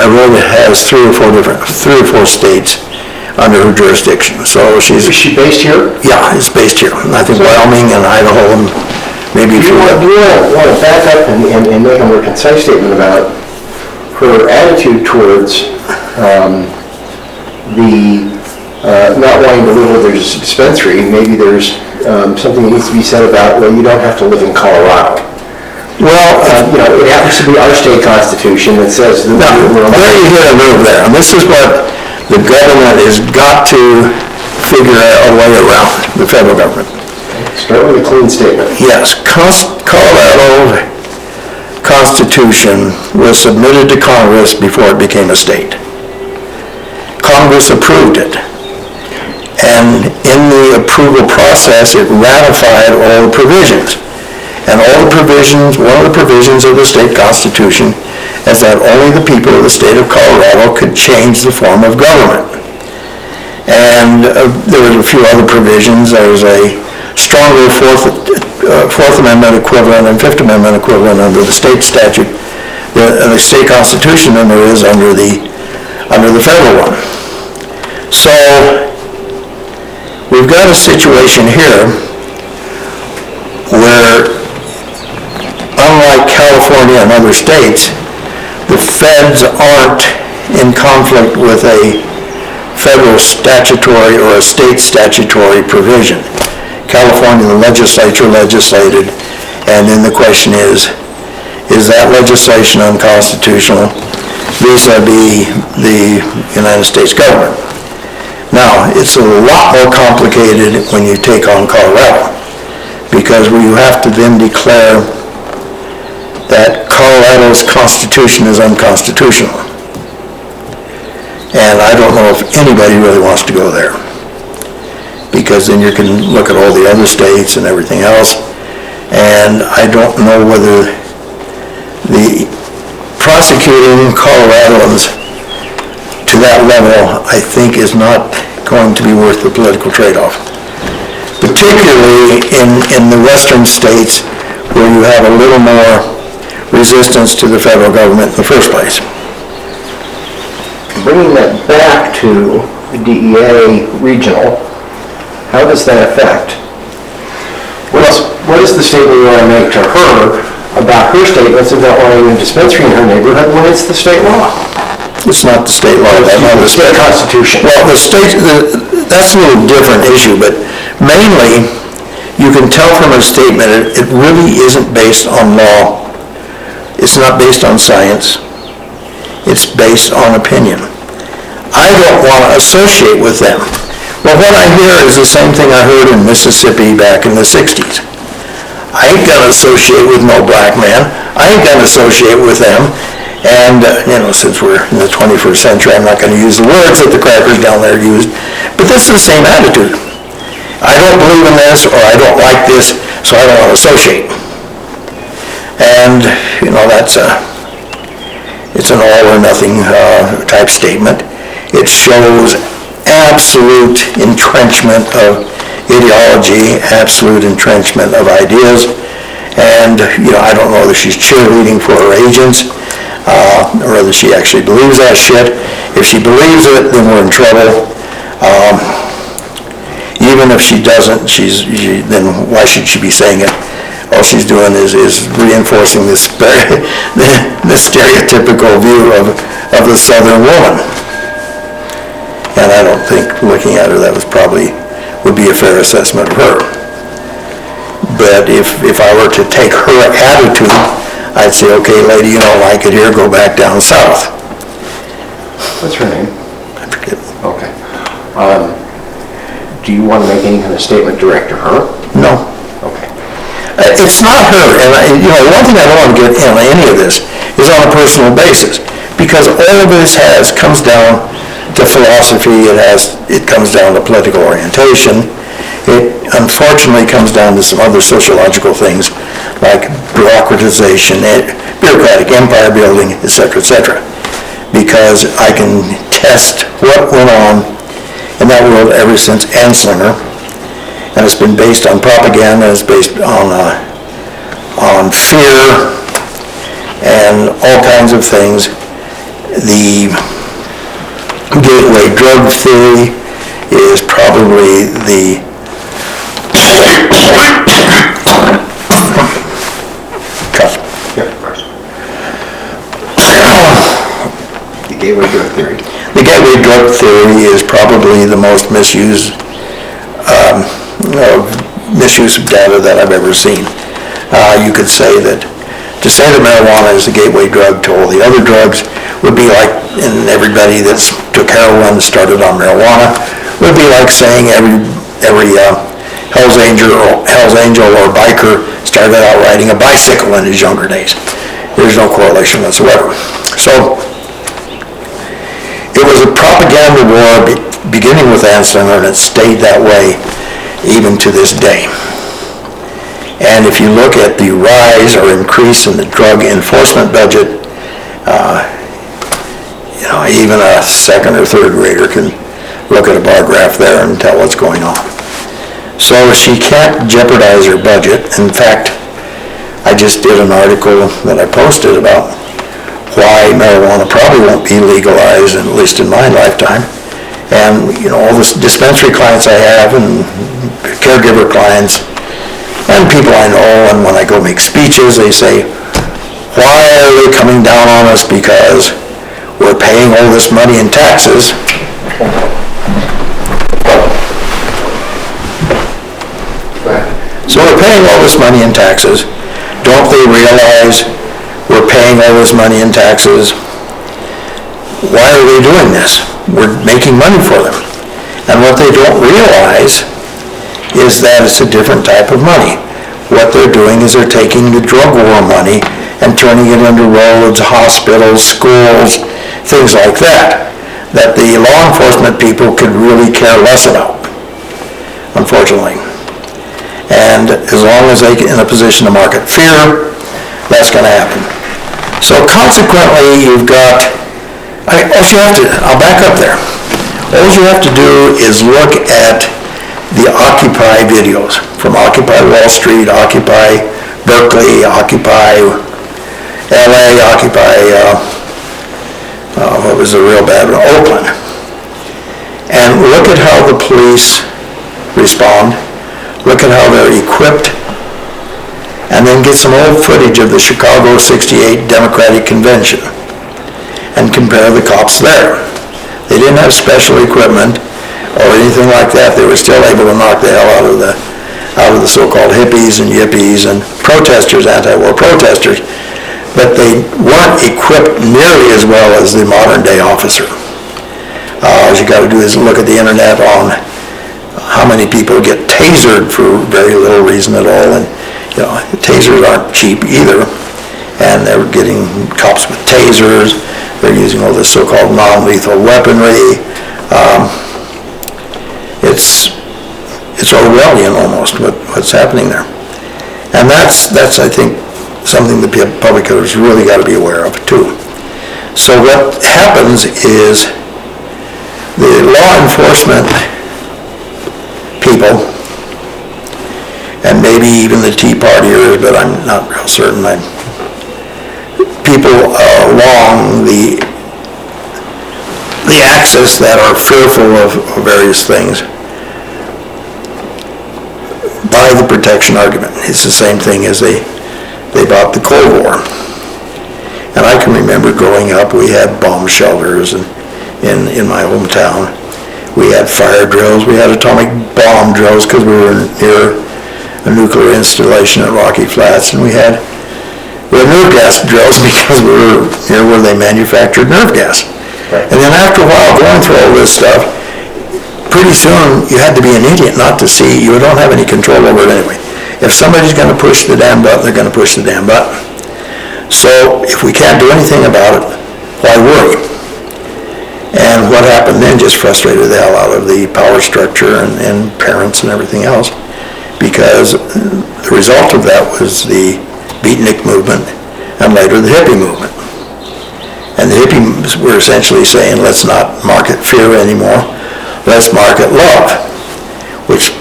really has three or four states under her jurisdiction. So Is she based here? yeah, it's based here. I think Wyoming and Idaho and maybe. Do you want to back up and make a more concise statement about her attitude towards not wanting to live where there's a dispensary? Maybe there's something that needs to be said about, well, you don't have to live in Colorado. Well, it happens to be our state constitution that says that we're allowed. there you hit a move there, and this is what the government has got to figure out a way around, the federal government. Start with a clean statement. Yes, Colorado Constitution was submitted to Congress before it became a state. Congress approved it, and in the approval process, it ratified all the provisions. And all the provisions, one of the provisions of the state constitution is that only the people of the state of Colorado could change the form of government. And there was a few other provisions. There was a stronger Fourth Amendment equivalent and Fifth Amendment equivalent under the state statute, the state constitution, than there is under the federal one. So we've got a situation here where, unlike California and other states, the feds aren't in conflict with a federal statutory or a state statutory provision. California, the legislature legislated, and then the question is that legislation unconstitutional vis-a-vis the United States government? Now, it's a lot more complicated when you take on Colorado, because you have to then declare that Colorado's constitution is unconstitutional. And I don't know if anybody really wants to go there, because then you can look at all the other states and everything else, and I don't know whether the prosecuting Coloradans to that level, I think, is not going to be worth the political trade-off, particularly in the western states where you have a little more resistance to the federal government in the first place. Bringing that back to the DEA regional, how does that affect? What is the statement you want to make to her about her statements about wanting a dispensary in her neighborhood when it's the state law? It's not the state law, that's not the state constitution. Well, that's a little different issue, but mainly you can tell from a statement it really isn't based on law. It's not based on science. It's based on opinion. I don't want to associate with them. Well, what I hear is the same thing I heard in Mississippi back in the 60s. I ain't going to associate with no black man. I ain't going to associate with them. And, since we're in the 21st century, I'm not going to use the words that the crackers down there used. But this is the same attitude. I don't believe in this, or I don't like this, so I don't want to associate. And, it's an all or nothing type statement. It shows absolute entrenchment of ideology, absolute entrenchment of ideas. And, I don't know whether she's cheerleading for her agents, or whether she actually believes that shit. If she believes it, then we're in trouble. Even if she doesn't, then why should she be saying it? All she's doing is reinforcing the stereotypical view of the Southern woman. And I don't think, looking at her, that would be a fair assessment of her. But if I were to take her attitude, I'd say, okay, lady, you don't like it here, go back down south. What's her name? I forget. Okay. Do you want to make any kind of statement direct to her? No. Okay. It's not her, and one thing I don't want to get in any of this is on a personal basis, because all of this comes down to philosophy. It comes down to political orientation. It unfortunately comes down to some other sociological things like bureaucratization, bureaucratic empire building, etc., etc. Because I can test what went on in that world ever since Anslinger. And it's been based on propaganda, it's based on fear and all kinds of things. The gateway drug theory is probably the The gateway drug theory. The gateway drug theory is probably the most misuse of data that I've ever seen. You could say that, to say that marijuana is the gateway drug to all the other drugs would be like, and everybody that took heroin started on marijuana, would be like saying every Hell's Angel or biker started out riding a bicycle in his younger days. There's no correlation whatsoever. So, it was a propaganda war beginning with Anslinger, and it stayed that way even to this day. And if you look at the rise or increase in the drug enforcement budget, even a second or third grader can look at a bar graph there and tell what's going on. So she can't jeopardize her budget. In fact, I just did an article that I posted about why marijuana probably won't be legalized, at least in my lifetime. And, all the dispensary clients I have and caregiver clients and people I know, and when I go make speeches, they say, why are they coming down on us because we're paying all this money in taxes? So we're paying all this money in taxes. Don't they realize we're paying all this money in taxes? Why are they doing this? We're making money for them. And what they don't realize is that it's a different type of money. What they're doing is they're taking the drug war money and turning it into roads, hospitals, schools, things like that the law enforcement people could really care less about, unfortunately. And as long as they're in a position to market fear, that's going to happen. So consequently, you've got, I'll back up there. All you have to do is look at the Occupy videos, from Occupy Wall Street, Occupy Berkeley, Occupy LA, Occupy, what was the real bad one? Oakland. And look at how the police respond. Look at how they're equipped, and then get some old footage of the Chicago '68 Democratic Convention and compare the cops there. They didn't have special equipment or anything like that. They were still able to knock the hell out of the so-called hippies and yippies and protesters, anti-war protesters, but they weren't equipped nearly as well as the modern day officer. All you got to do is look at the internet on how many people get tasered for very little reason at all, and tasers aren't cheap either, and they're getting cops with tasers. They're using all this so-called non-lethal weaponry. It's Orwellian almost what's happening there, and that's I think something the public has really got to be aware of too. So what happens is the law enforcement people, and maybe even the Tea Partiers, but I'm not real certain. People along the axis that are fearful of various things buy the protection argument. It's the same thing as they bought the Cold War. And I can remember growing up, we had bomb shelters in my hometown. We had fire drills, we had atomic bomb drills because we were near a nuclear installation at Rocky Flats, and we had nerve gas drills because we were near where they manufactured nerve gas. Right. And then after a while, going through all this stuff, pretty soon you had to be an idiot not to see you don't have any control over it anyway. If somebody's going to push the damn button, they're going to push the damn button. So if we can't do anything about it, why worry? And what happened then just frustrated the hell out of the power structure and parents and everything else, because the result of that was the beatnik movement and later the hippie movement. And the hippies were essentially saying, let's not market fear anymore, let's market love, which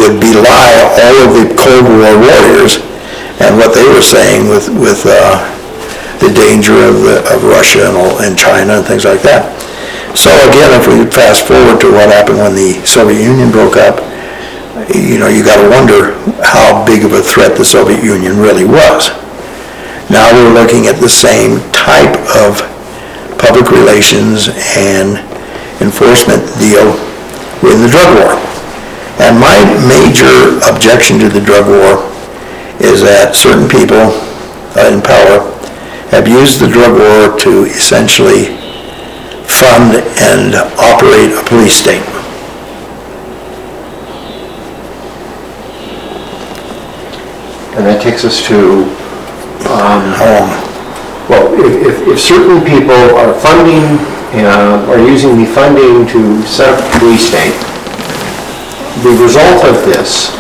would belie all of the Cold War warriors and what they were saying with the danger of Russia and China and things like that. So again, if we fast forward to what happened when the Soviet Union broke up, you got to wonder how big of a threat the Soviet Union really was. Now we're looking at the same type of public relations and enforcement deal with the drug war. And my major objection to the drug war is that certain people in power have used the drug war to essentially fund and operate a police state. And that takes us to, well, if certain people are funding, are using the funding to set up a police state, the result of this,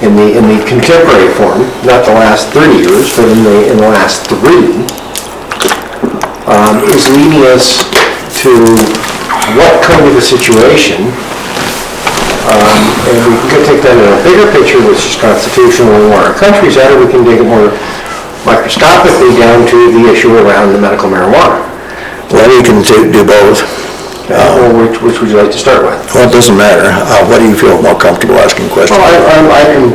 in the contemporary form, not the last 30 years, but in the last 3, is leading us to what kind of a situation, and we can take that in a bigger picture, which is constitutional and where our country's at, or we can dig it more microscopically down to the issue around the medical marijuana. Well, we can do both. Which would you like to start with? Well, it doesn't matter. What do you feel more comfortable asking questions? Well, I'm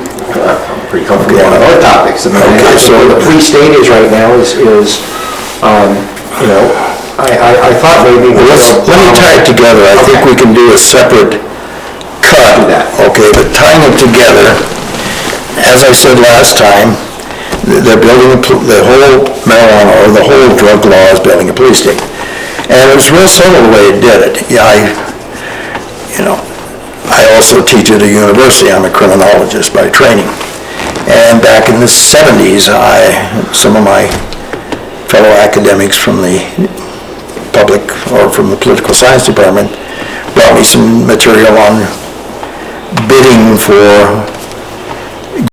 pretty comfortable on other topics. Okay, so the police state is right now is I thought maybe... Let me tie it together. I think we can do a separate cut. Okay, but tying it together, as I said last time, they're building the whole marijuana, or the whole drug law is building a police state. And it was real subtle the way it did it. I also teach at a university. I'm a criminologist by training. And back in the 70s, some of my fellow academics from the public or from the political science department brought me some material on bidding for